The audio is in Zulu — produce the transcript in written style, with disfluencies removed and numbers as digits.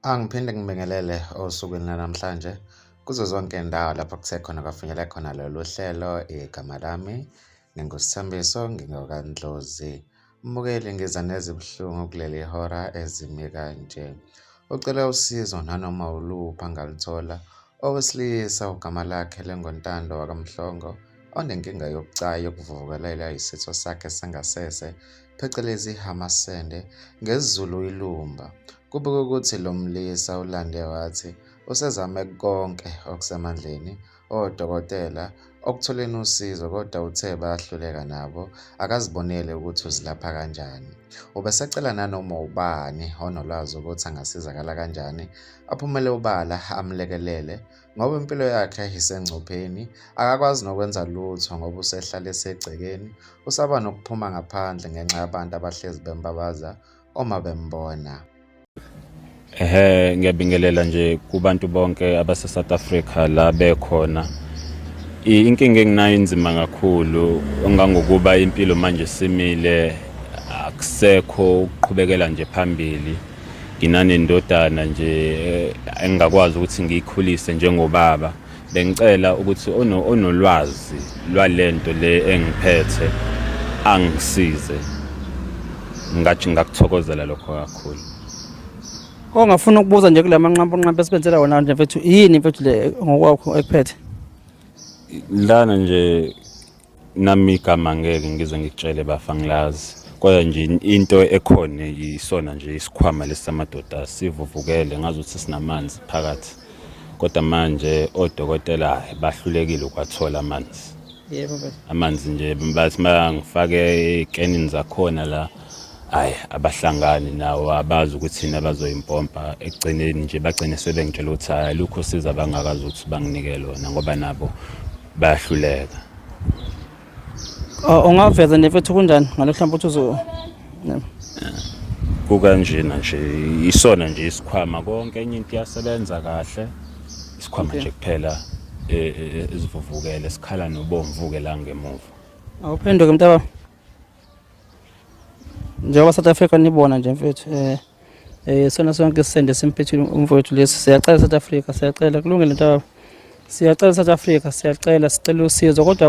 Angiphinde ngibingelele osukwini lanamhlanje kuzo zonke indawo lapho kusekhona kwafinyela khona lolu hlelo. Igama lami nginguSithembiso ngingokandlozi. Mbukeli ngiza nezibuhlungu kuleli hora ezimi kanje. Ucela usizo nanoma uluphi angalithola. Owesilisa ugama lakhe lengontando wakamhlongo onenkinga yokucayi yokuvuvukelela isitho sakhe sangasese phecelezi amasende ngesiZulu ilumba. Kubukeka ukuthi lo mlisa ulande wathi usezame konke okusemandleni odokotela okutholeni usizo kodwa uthe bayahluleka nabo akazibonele ukuthi uzilapha kanjani. Ubesecela nanoma ubani onolwazi ukuthi angasizakala kanjani aphumele ubala amlekelele ngoba impilo yakhe isengcupheni, akakwazi nokwenza lutho ngoba usehlala esegcekeni, usaba nokuphuma ngaphandle ngenxa yabantu abahlezi bembabaza uma bembona. Ngiyabingelela nje kubantu bonke abase-South Africa la bekhona. Inkinga enginayo inzima kakhulu ongangokuba impilo manje simile, akusekho ukuqhubekela nje phambili. Nginanendodana nje engakwazi ukuthi ngiyikhulise njengobaba. Bengicela ukuthi onolwazi lwalento le engiphethe angisize. Ngathi ngakuthokozela lokho kakhulu. Ngafuna ukubuza nje kula manqampo esibenzela wona nje mfethu, yini mfethu le ngokwakho ekuphethe? Lana nje nami igama ngeke ngize ngikutshele bafa ngilazi. Kodwa nje into ekhona yisona nje isikhwama lesamadoda sivuvukele ngazuthi sinamanzi phakathi. Kodwa manje odokotela bahlulekile ukwathola amanzi. Yebo mfethu. Amanzi nje bathi mangifake ikenini zakhona la abahlangani nawo abazi ukuthi yini abazoyimpompa. Ekugcineni nje bagcine sebengitshela ukuthi alukho siza bangakazi ukuthi banginike lona ngoba nabo bayahluleka. Ungaveza nefethu kunjani ngalokho mhlawumbe uthi Kukanjena nje isona nje isikhwama konke enye into iyasebenza kahle. Isikhwama nje kuphela ezivuvukele esikhala nobomvuke la ngemuva. Awuphenduke mntaba. Njengoba South Africa nibona nje mfethu sona sonke sisende simphethile umfowethu lesi. Siyacela South Africa, siyacela kulungile mntaba. Siyacela South Africa, siyacela sicela usizo kodwa